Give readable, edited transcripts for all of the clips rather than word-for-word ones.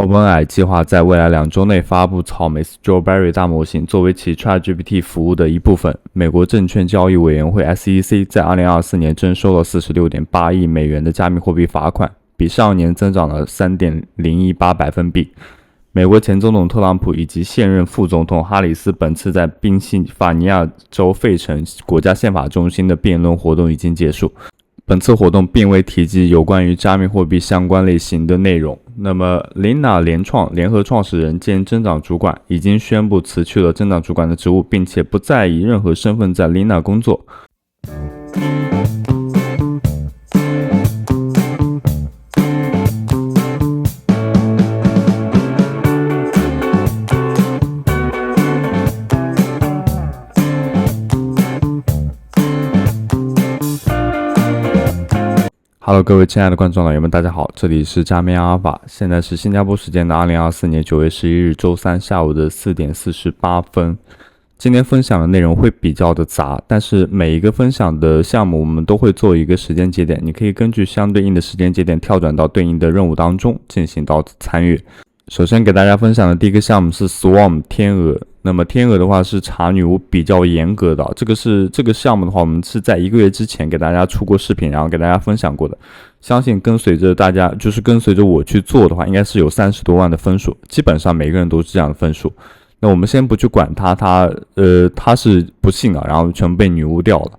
OpenAI 计划在未来2周内发布草莓 Strawberry 大模型，作为其 ChatGPT 服务的一部分。美国证券交易委员会 SEC 在2024年征收了46.8亿美元的加密货币罚款，比上年增长了 3.018百分比。美国前总统特朗普以及现任副总统哈里斯本次在宾夕法尼亚州费城国家宪法中心的辩论活动已经结束。本次活动并未提及有关于加密货币相关类型的内容。那么 Lina 联合创始人兼增长主管已经宣布辞去了增长主管的职务，并且不再以任何身份在 Lina 工作。Hello， 各位亲爱的观众老爷们，大家好，这里是加密阿尔法，现在是新加坡时间的2024年9月11日周三下午的4点48分。今天分享的内容会比较的杂，但是每一个分享的项目我们都会做一个时间节点，你可以根据相对应的时间节点跳转到对应的任务当中进行到参与。首先给大家分享的第一个项目是 Swarm 天鹅。那么天鹅的话是查女巫比较严格的，这个项目的话，我们是在1个月之前给大家出过视频，然后给大家分享过的。相信跟随着大家，就是跟随着我去做的话，应该是有30多万的分数，基本上每个人都是这样的分数。那我们先不去管他是不幸啊，然后全部被女巫掉了。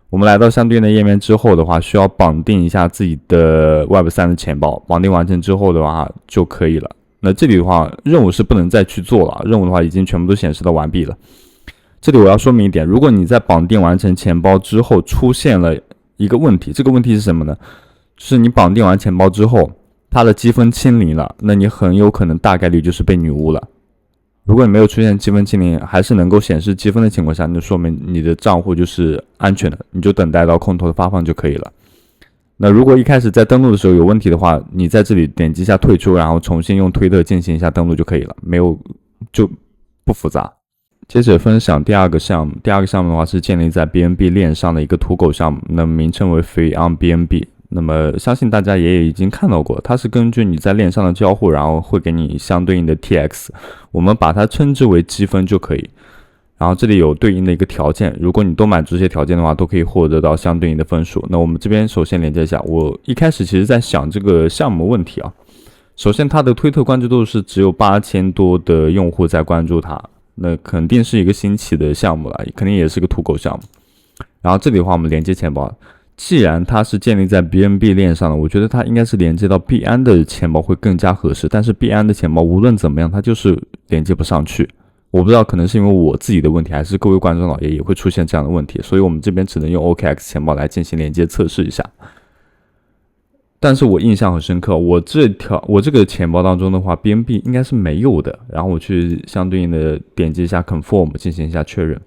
我们来到相对应的页面之后的话，需要绑定一下自己的 Web3 的钱包，绑定完成之后的话就可以了。那这里的话，任务是不能再去做了，任务的话已经全部都显示到完毕了。这里我要说明一点，如果你在绑定完成钱包之后出现了一个问题，这个问题是什么呢？就是你绑定完钱包之后，它的积分清零了，那你很有可能大概率就是被女巫了。如果你没有出现积分清零，还是能够显示积分的情况下，那就说明你的账户就是安全的，你就等待到空投的发放就可以了。那如果一开始在登录的时候有问题的话，你在这里点击一下退出，然后重新用推特进行一下登录就可以了，没有就不复杂。接着分享第二个项目，第二个项目的话是建立在 BNB 链上的一个土狗项目，那么名称为 Free on BNB。那么相信大家也已经看到过，它是根据你在链上的交互，然后会给你相对应的 TX， 我们把它称之为积分就可以。然后这里有对应的一个条件，如果你都满足这些条件的话，都可以获得到相对应的分数。那我们这边首先连接一下，我一开始其实在想这个项目问题啊。首先它的推特关注度是只有8000多的用户在关注它，那肯定是一个新起的项目了，肯定也是个土狗项目。然后这里的话我们连接钱包，既然它是建立在 BNB 链上的，我觉得它应该是连接到币安的钱包会更加合适，但是币安的钱包无论怎么样它就是连接不上去。我不知道可能是因为我自己的问题，还是各位观众老爷也会出现这样的问题，所以我们这边只能用 OKX 钱包来进行连接测试一下。但是我印象很深刻，我这个钱包当中的话 BNB 应该是没有的，然后我去相对应的点击一下 Confirm 进行一下确认，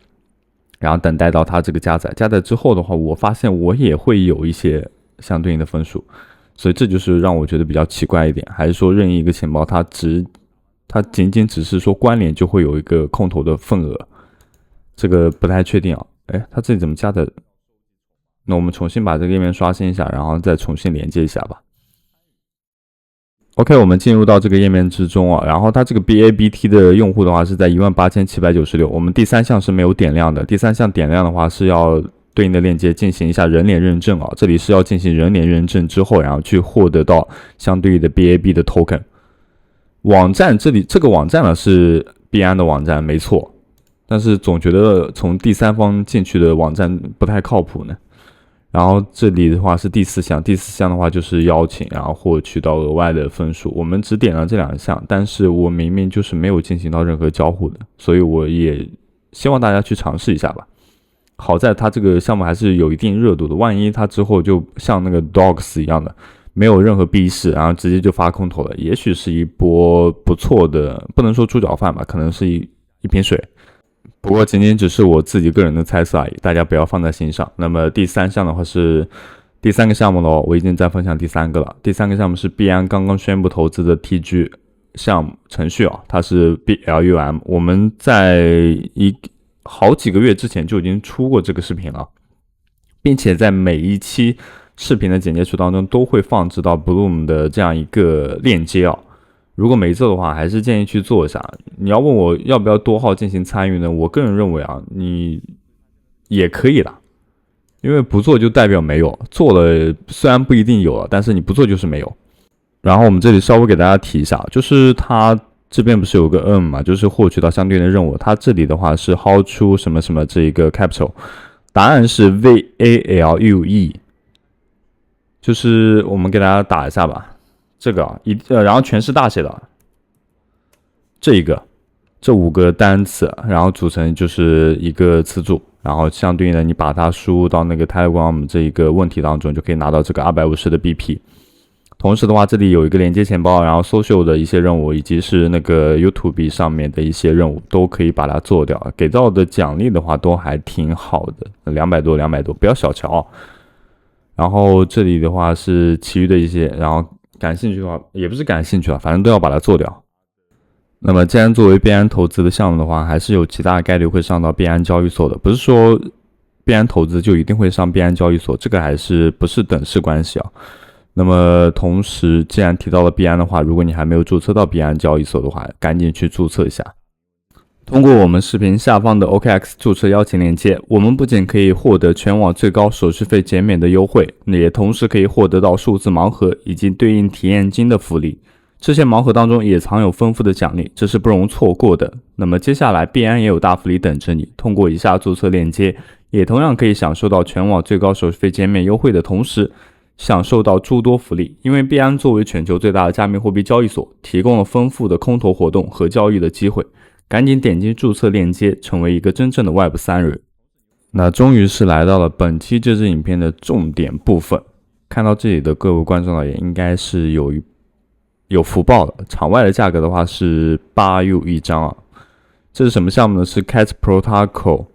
然后等待到它这个加载之后的话，我发现我也会有一些相对应的分数，所以这就是让我觉得比较奇怪一点，还是说任意一个钱包它仅仅只是说关联就会有一个空投的份额，这个不太确定啊。它这里怎么加的？那我们重新把这个页面刷新一下，然后再重新连接一下吧。OK， 我们进入到这个页面之中啊，然后它这个 BABT 的用户的话是在18796，我们第3项是没有点亮的，第3项点亮的话是要对应的链接进行一下人脸认证啊，这里是要进行人脸认证之后，然后去获得到相对应的 BAB 的 token。网站这个网站呢是币安的网站没错，但是总觉得从第三方进去的网站不太靠谱呢。然后这里的话是第4项，第4项的话就是邀请，然后获取到额外的分数。我们只点了这2项，但是我明明就是没有进行到任何交互的，所以我也希望大家去尝试一下吧。好在它这个项目还是有一定热度的，万一它之后就像那个 Dogs 一样的，没有任何逼视，然后直接就发空投了，也许是一波不错的，不能说猪脚饭吧，可能是一瓶水。不过仅仅只是我自己个人的猜测而已，大家不要放在心上。那么第3项的话是第3个项目了，我已经在分享第3个了。第3个项目是币安刚刚宣布投资的 TG 项目程序啊，它是 BLUM， 我们在好几个月之前就已经出过这个视频了，并且在每一期视频的简介处当中都会放置到 Bloom 的这样一个链接啊。如果没做的话，还是建议去做一下。你要问我要不要多号进行参与呢？我个人认为啊，你也可以啦，因为不做就代表没有，做了虽然不一定有了，但是你不做就是没有。然后我们这里稍微给大家提一下，就是它这边不是有个 N 嘛，就是获取到相对应的任务。它这里的话是薅出什么什么这一个 capital， 答案是 VALUE， 就是我们给大家打一下吧。这个然后全是大写的，这5个单词，然后组成就是一个词组，然后相对应的你把它输入到那个 Telegram 这一个问题当中，就可以拿到这个250的 BP。同时的话，这里有一个连接钱包，然后 social 的一些任务，以及是那个 YouTube 上面的一些任务，都可以把它做掉。给到的奖励的话，都还挺好的，200多，不要小瞧。然后这里的话是其余的一些，然后感兴趣的话，也不是感兴趣了，反正都要把它做掉。那么既然作为币安投资的项目的话，还是有极大的概率会上到币安交易所的，不是说币安投资就一定会上币安交易所，这个还是不是等式关系啊。那么同时，既然提到了币安的话，如果你还没有注册到币安交易所的话，赶紧去注册一下。通过我们视频下方的 OKX 注册邀请链接，我们不仅可以获得全网最高手续费减免的优惠，也同时可以获得到数字盲盒以及对应体验金的福利。这些盲盒当中也藏有丰富的奖励，这是不容错过的。那么接下来币安也有大福利等着你，通过以下注册链接，也同样可以享受到全网最高手续费减免优惠的同时，享受到诸多福利。因为币安作为全球最大的加密货币交易所，提供了丰富的空投活动和交易的机会。赶紧点击注册链接，成为一个真正的 Web3 人。那终于是来到了本期这支影片的重点部分。看到这里的各位观众也应该是有福报了。场外的价格的话是8U 一张啊。这是什么项目呢？是 Cat Protocol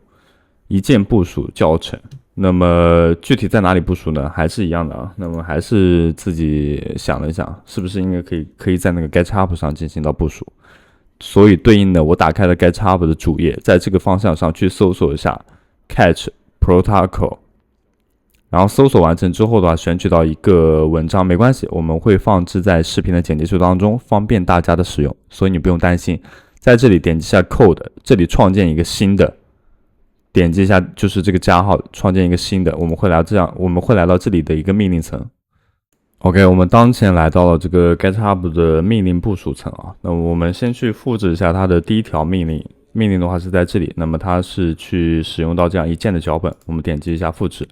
一键部署教程。那么具体在哪里部署呢？还是一样的啊。那么还是自己想了想，是不是应该可以在那个 GitHub 上进行到部署。所以对应的，我打开了 GitHub 的主页，在这个方向上去搜索一下 Catch Protocol， 然后搜索完成之后的话，选取到一个文章，没关系，我们会放置在视频的简介处当中，方便大家的使用，所以你不用担心。在这里点击一下 Code， 这里创建一个新的，点击一下就是这个加号，创建一个新的，我们会来到这里的一个命令层。OK， 我们当前来到了这个 GitHub 的命令部署层啊。那我们先去复制一下它的第一条命令，命令的话是在这里。那么它是去使用到这样一键的脚本，我们点击一下复制，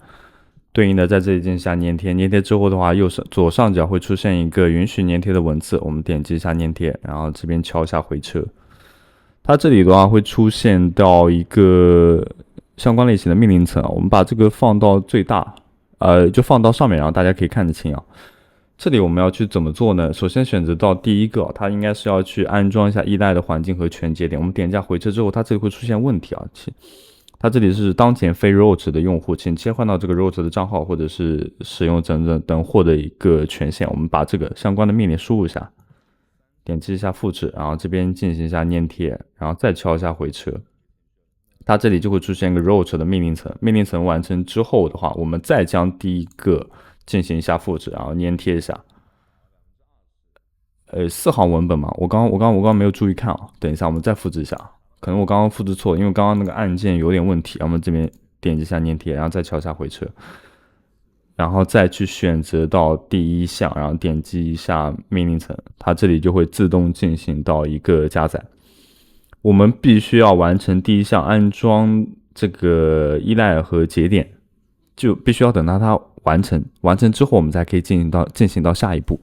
对应的在这里进行一下粘贴。粘贴之后的话，左上角会出现一个允许粘贴的文字，我们点击一下粘贴，然后这边敲一下回车。它这里的话会出现到一个相关类型的命令层啊，我们把这个放到最大，就放到上面，然后大家可以看得清啊。这里我们要去怎么做呢？首先选择到第一个，它应该是要去安装一下依赖的环境和全节点。我们点一下回车之后，它这里会出现问题啊。它这里是当前非 root 的用户，请切换到这个 root 的账号或者是使用等获得一个权限。我们把这个相关的命令输入一下，点击一下复制，然后这边进行一下粘贴，然后再敲一下回车。它这里就会出现一个 root 的命令层。命令层完成之后的话，我们再将第一个进行一下复制，然后粘贴一下。4行文本嘛，我刚没有注意看啊。等一下，我们再复制一下，可能我刚刚复制错了，因为刚刚那个按键有点问题。我们这边点击一下粘贴，然后再敲一下回车，然后再去选择到第一项，然后点击一下命令层，它这里就会自动进行到一个加载。我们必须要完成第一项安装这个依赖和节点，就必须要等到它完成之后，我们才可以进行到下一步。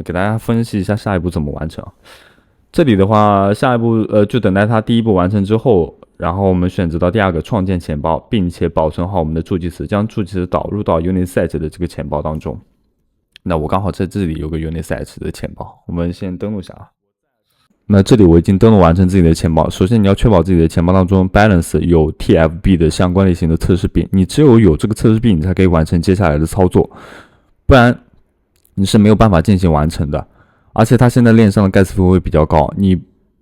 给大家分析一下下一步怎么完成啊。这里的话，下一步就等待它第一步完成之后，然后我们选择到第二个创建钱包，并且保存好我们的助记词，将助记词导入到 Unisat 的这个钱包当中。那我刚好在这里有个 Unisat 的钱包，我们先登录一下啊。那这里我已经登录完成自己的钱包。首先你要确保自己的钱包当中 balance 有 TFB 的相关类型的测试币，你只有这个测试币，你才可以完成接下来的操作，不然你是没有办法进行完成的。而且它现在链上的 gas 费会比较高，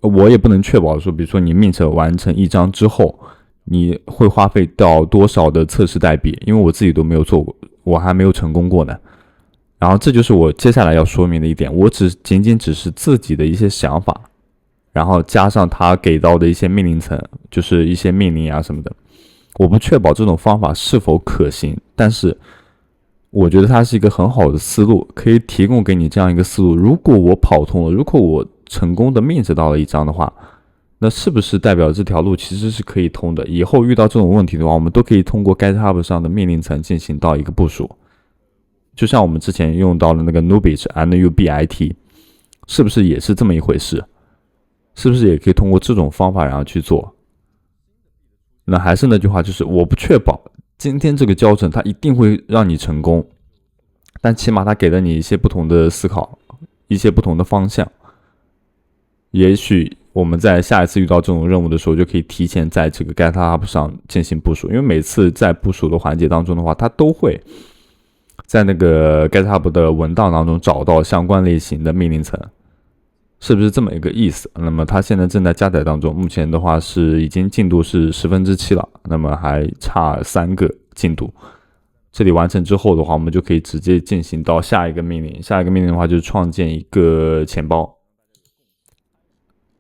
我也不能确保说，比如说你 mint 完成一张之后，你会花费到多少的测试代币，因为我自己都没有做过，我还没有成功过呢。然后这就是我接下来要说明的一点，我仅仅只是自己的一些想法，然后加上他给到的一些命令层，就是一些命令啊什么的，我不确保这种方法是否可行，但是我觉得它是一个很好的思路，可以提供给你这样一个思路。如果我跑通了，如果我成功的命制到了一张的话，那是不是代表这条路其实是可以通的？以后遇到这种问题的话，我们都可以通过 GitHub 上的命令层进行到一个部署。就像我们之前用到的那个 Nubit， 是不是也是这么一回事？是不是也可以通过这种方法然后去做？那还是那句话，就是我不确保今天这个教程它一定会让你成功，但起码它给了你一些不同的思考，一些不同的方向。也许我们在下一次遇到这种任务的时候，就可以提前在这个 GitHub 上进行部署，因为每次在部署的环节当中的话，它都会在那个 GitHub 的文档当中找到相关类型的命令层，是不是这么一个意思？那么它现在正在加载当中，目前的话是已经进度是7%了，那么还差3个进度。这里完成之后的话，我们就可以直接进行到下一个命令。下一个命令的话就是创建一个钱包，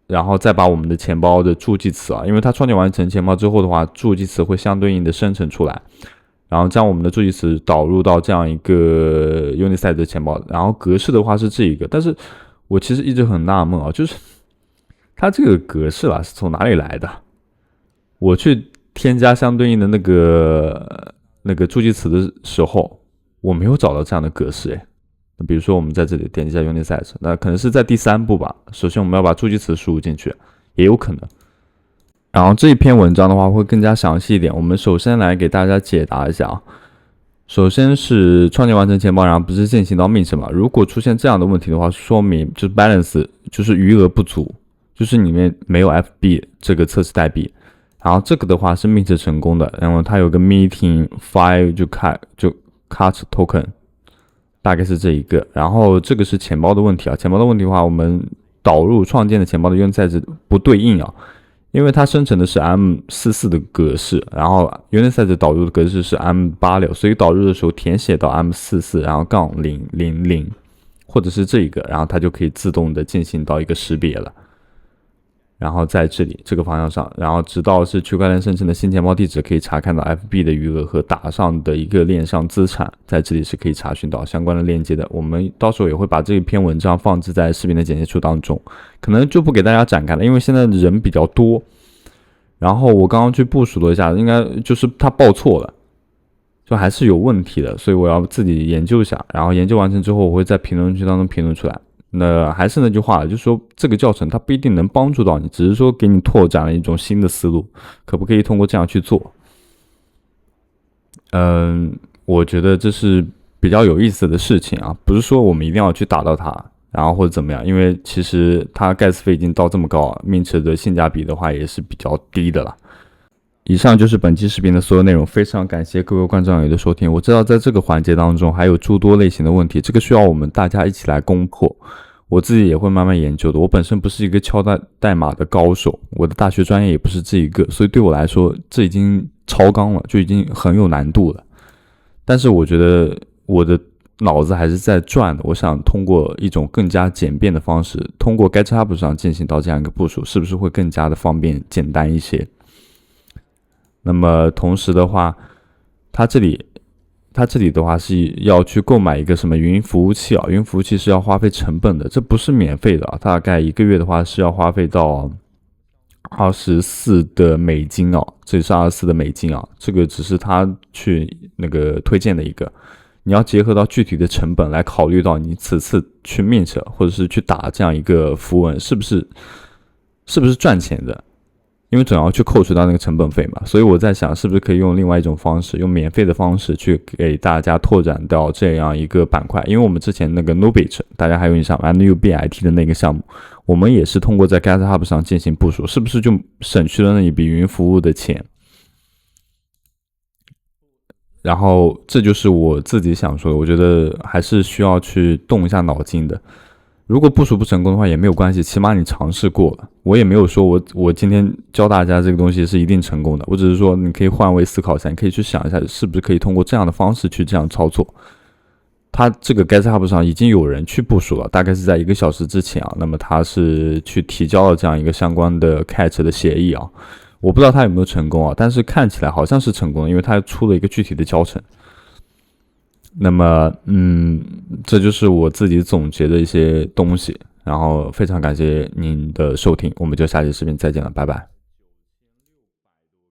然后再把我们的钱包的助记词因为它创建完成钱包之后的话，助记词会相对应的生成出来，然后将我们的助记词导入到这样一个 Unisat 的钱包，然后格式的话是这一个。但是我其实一直很纳闷就是它这个格式是从哪里来的？我去添加相对应的那个助记词的时候，我没有找到这样的格式比如说我们在这里点击一下 Unisat， 那可能是在第3步吧。首先我们要把助记词输入进去，也有可能。然后这一篇文章的话会更加详细一点，我们首先来给大家解答一下首先是创建完成钱包，然后不是进行到命制嘛？如果出现这样的问题的话，说明就是 balance 就是余额不足，就是里面没有 FB 这个测试代币。然后这个的话是命制成功的，然后它有个 meeting file 就 cut token， 大概是这一个。然后这个是钱包的问题钱包的问题的话，我们导入创建的钱包的 Unisat 不对应因为它生成的是 M44 的格式，然后 Unisat 导入的格式是 M86， 所以导入的时候填写到 M44， 然后-000，或者是这一个，然后它就可以自动的进行到一个识别了。然后在这里这个方向上，然后直到是区块链生成的新钱包地址，可以查看到 FB 的余额和打上的一个链上资产，在这里是可以查询到相关的链接的。我们到时候也会把这篇文章放置在视频的简介处当中，可能就不给大家展开了，因为现在人比较多。然后我刚刚去部署了一下，应该就是它报错了，就还是有问题的，所以我要自己研究一下。然后研究完成之后，我会在评论区当中评论出来。那还是那句话，就是说这个教程它不一定能帮助到你，只是说给你拓展了一种新的思路，可不可以通过这样去做？我觉得这是比较有意思的事情不是说我们一定要去打到它，然后或者怎么样，因为其实它 gas 费已经到这么高命值的性价比的话也是比较低的了。以上就是本期视频的所有内容，非常感谢各位观众朋友的收听。我知道在这个环节当中还有诸多类型的问题，这个需要我们大家一起来攻破。我自己也会慢慢研究的。我本身不是一个敲代码的高手，我的大学专业也不是这一个，所以对我来说这已经超纲了，就已经很有难度了。但是我觉得我的脑子还是在转的，我想通过一种更加简便的方式，通过 GitHub 上进行到这样一个部署，是不是会更加的方便简单一些？那么同时的话，它这里的话是要去购买一个什么云服务器云服务器是要花费成本的，这不是免费的大概1个月的话是要花费到24的美金这里是24的美金这个只是他去那个推荐的一个，你要结合到具体的成本来考虑到你此次去mint或者是去打这样一个符文是不是赚钱的，因为总要去扣除到那个成本费嘛，所以我在想是不是可以用另外一种方式，用免费的方式去给大家拓展到这样一个板块。因为我们之前那个 Nubit 大家还有印象 Nubit 的那个项目，我们也是通过在 GitHub 上进行部署，是不是就省去了那一笔云服务的钱？然后这就是我自己想说的，我觉得还是需要去动一下脑筋的。如果部署不成功的话也没有关系，起码你尝试过了。我也没有说我今天教大家这个东西是一定成功的，我只是说你可以换位思考一下，你可以去想一下是不是可以通过这样的方式去这样操作。它这个 GitHub 上已经有人去部署了，大概是在1个小时之前啊。那么他是去提交了这样一个相关的 Catch 的协议啊，我不知道他有没有成功啊，但是看起来好像是成功的，因为他出了一个具体的教程。那么，这就是我自己总结的一些东西。然后非常感谢您的收听，我们就下期视频再见了，拜拜。